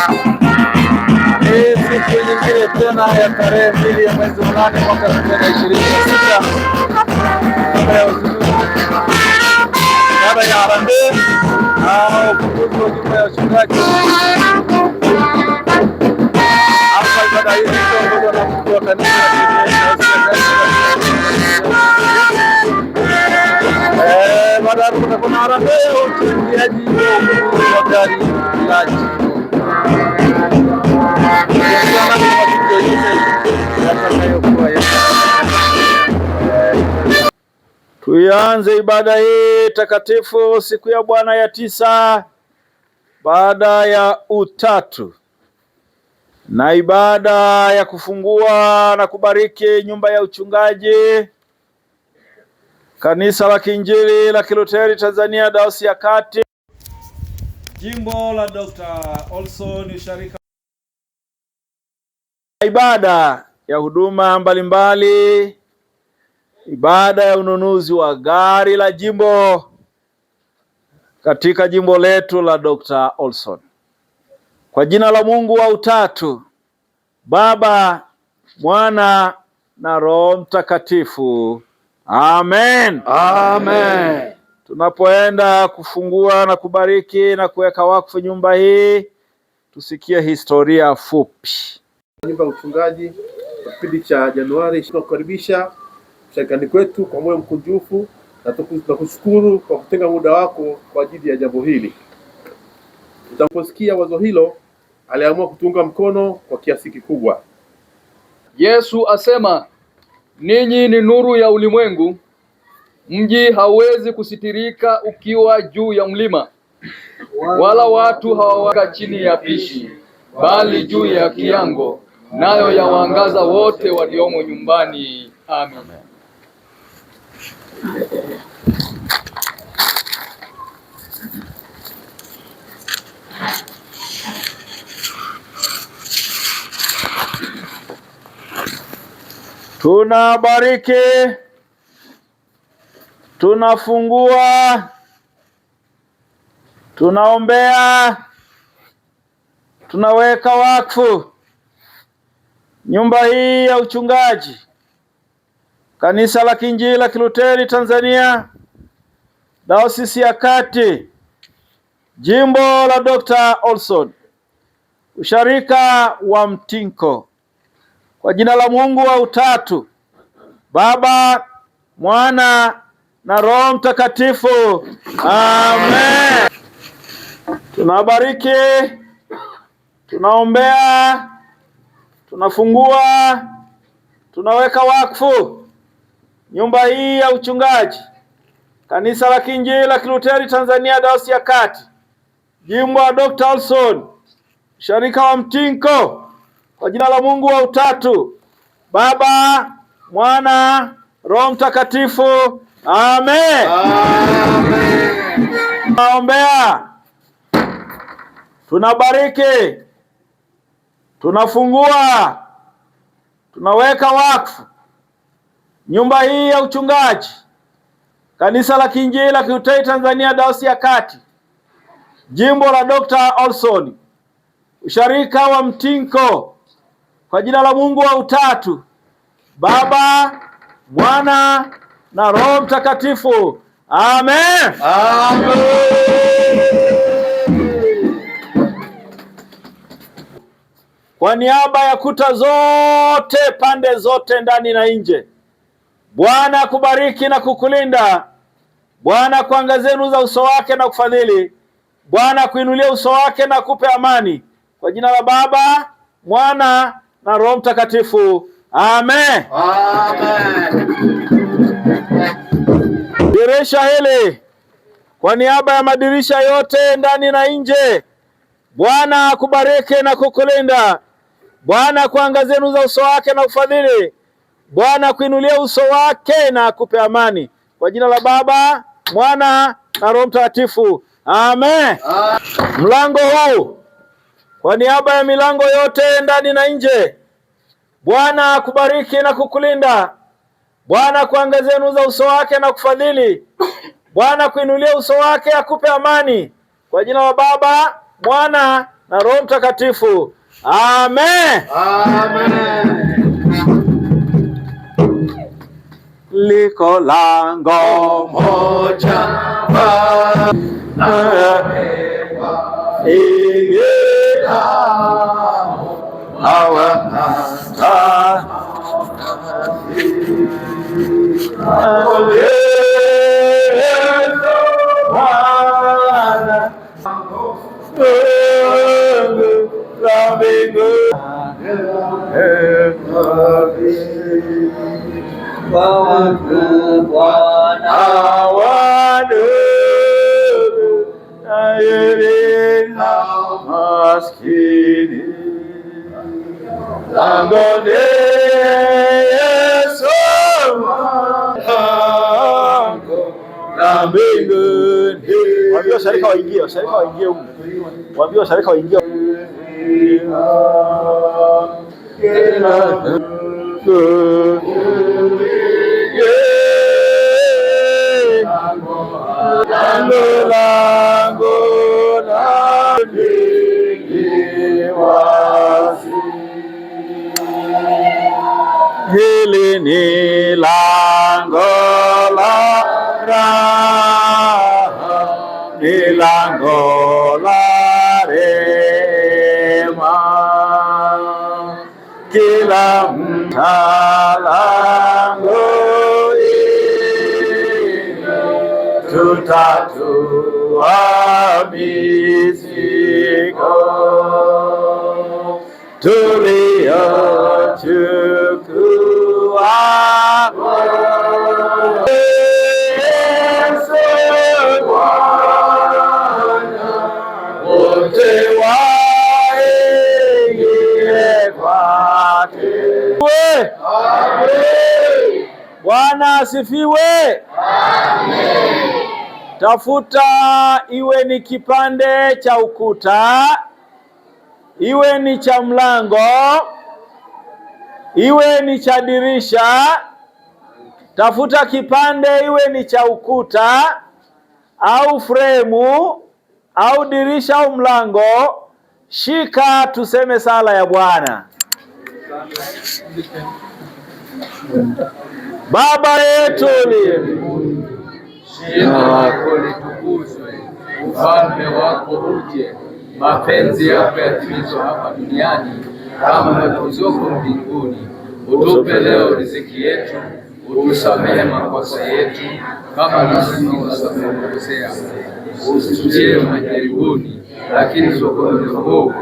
Siku nyingine tena ya tarehe 2 ya mwezi wa 8 mwaka 2026 baada ya harambee na ufunguzi wa nyumba ya uchungaji. Hapa ibada hii inaongozwa na mkuu wa kanisa baada kuna harambee ya uchungaji wa gari la jimbo. Tuianze ibada hii takatifu siku ya Bwana ya 9 baada ya Utatu, na ibada ya kufungua na kubariki nyumba ya uchungaji Kanisa la Kiinjili la Kiluteri Tanzania Dayosisi ya Kati, Jimbo la Dr. Olson Sharika. Ibada ya huduma mbalimbali, ibada ya ununuzi wa gari la jimbo katika jimbo letu la Dr. Olson. Kwa jina la Mungu wa Utatu, Baba, Mwana na Roho Mtakatifu. Amen. Amen. Tunapoenda kufungua na kubariki na kuweka wakfu nyumba hii, tusikie historia fupi. Nyumba ya uchungaji kipindi cha Januari, tunakukaribisha shirikani kwetu kwa moyo mkunjufu na tunakushukuru kwa kutenga muda wako kwa ajili ya jambo hili. Utaposikia wazo hilo, aliamua kutunga mkono kwa kiasi kikubwa. Yesu asema, ninyi ni nuru ya ulimwengu. Mji hauwezi kusitirika ukiwa juu ya mlima, wala watu hawaweka chini ya pishi, bali juu ya kiango, nayo yawaangaza wote waliomo nyumbani. Amen. Tunabariki, tunafungua, tunaombea, tunaweka wakfu nyumba hii ya uchungaji Kanisa la Kiinjili la Kiluteri Tanzania Dayosisi ya Kati, Jimbo la Dr. Olson, usharika wa Mtinko. Kwa jina la Mungu wa Utatu, Baba, Mwana na Roho Mtakatifu. Amen. Tunabariki, tunaombea, tunafungua, tunaweka wakfu nyumba hii ya uchungaji Kanisa la Kiinjili la Kiluteri Tanzania Dayosisi ya Kati, Jimbo la Dr. Olson, usharika wa Mtinko. Kwa jina la Mungu wa Utatu, Baba, Mwana, Roho Mtakatifu. Amen. Amen. Tunaombea, tunabariki, tunafungua, tunaweka wakfu nyumba hii ya uchungaji Kanisa la Kiinjili la Kiluteri Tanzania Dayosisi ya Kati, Jimbo la Dr. Olson, usharika wa Mtinko. Kwa jina la Mungu wa Utatu, Baba, Mwana na Roho Mtakatifu. Amen. Amen. Kwa niaba ya kuta zote, pande zote, ndani na nje, Bwana akubariki na kukulinda. Bwana kuangazie nuru za uso wake na kufadhili. Bwana kuinulia uso wake na kupe amani. Kwa jina la Baba, Mwana na Roho Mtakatifu. Amen. Amen. Dirisha hili, kwa niaba ya madirisha yote ndani na nje, Bwana akubariki na kukulinda. Bwana kuangazie nuru za uso wake na kufadhili. Bwana kuinulia uso wake na akupe amani. Kwa jina la Baba, Mwana na Roho Mtakatifu. Amen. Mlango huu, kwa niaba ya milango yote ndani na nje, Bwana akubariki na kukulinda. Bwana kuangazia nuru za uso wake na kufadhili. Bwana kuinulia uso wake akupe amani. Kwa jina la Baba, Mwana na Roho Mtakatifu. Amen. Amen. Liko lango moja Waambie washarika waingie, huko. Waambie washarika waingie. Hili ni lango la raha, ni lango la rehema, kila mtalango tutatua mizigo tuliochukua. Yesu Bwana, wote waingie kwake. Amen. Bwana asifiwe. Amen. Tafuta, iwe ni kipande cha ukuta, iwe ni cha mlango, iwe ni cha dirisha. Tafuta kipande, iwe ni cha ukuta au fremu au dirisha au mlango. Shika, tuseme sala ya Bwana. Baba yetu uliye mbinguni, jina lako litukuzwe, ufalme wako uje, mapenzi yako yatimizwe hapa duniani kama yatimizzwako mbinguni. Utupe leo riziki yetu, utusamehe makosa yetu kama nasi tunawasamehe waliokosea, usitutie majaribuni, lakini tuokoe ovu,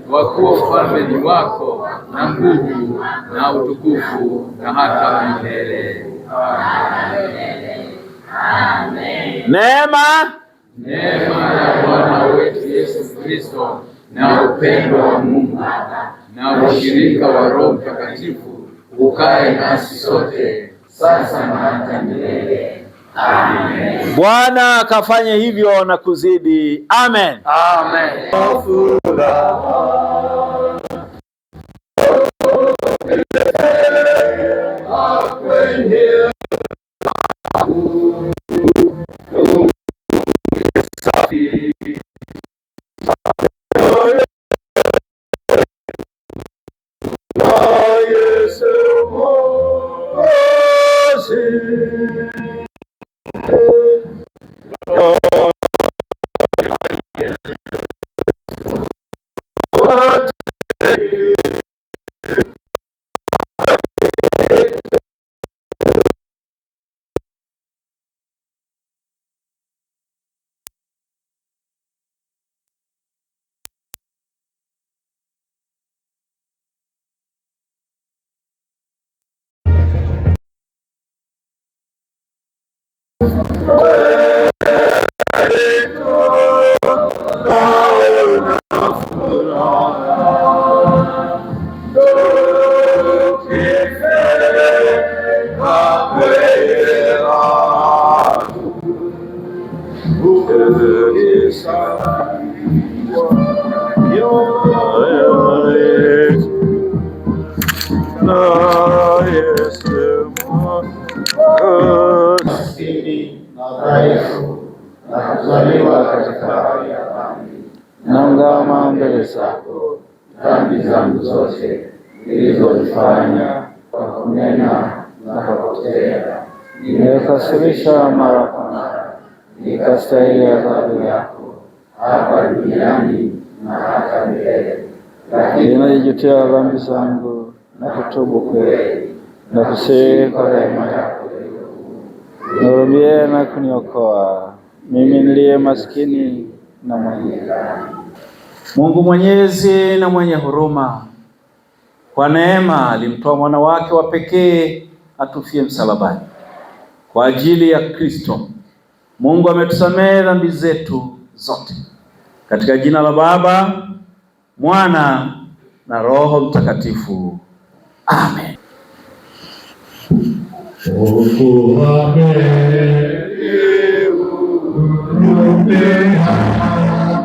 kwa kuwa ufalme ni wako na nguvu na utukufu na hata milele. Amen. Neema ya Bwana wetu Yesu Kristo na upendo wa Mungu na ushirika wa Roho Mtakatifu ukae nasi sote sasa na hata milele. Amen. Bwana akafanye hivyo na kuzidi. Amen. Amen. dhambi zangu zote nilizozifanya kwa kunena na kwa kutenda. Nimekasirisha mara kwa mara, nikastahili adhabu yako hapa duniani na hata milele. Lakini najijutia dhambi zangu na kutubu kweli na kusihi kwa rehema yako. Nihurumie na kuniokoa mimi niliye maskini na mwenye dhambi. Mungu mwenyezi na mwenye huruma, kwa neema alimtoa mwana wake wa pekee atufie msalabani. Kwa ajili ya Kristo, Mungu ametusamehe dhambi zetu zote. Katika jina la Baba, Mwana na Roho Mtakatifu. Amen. Mungu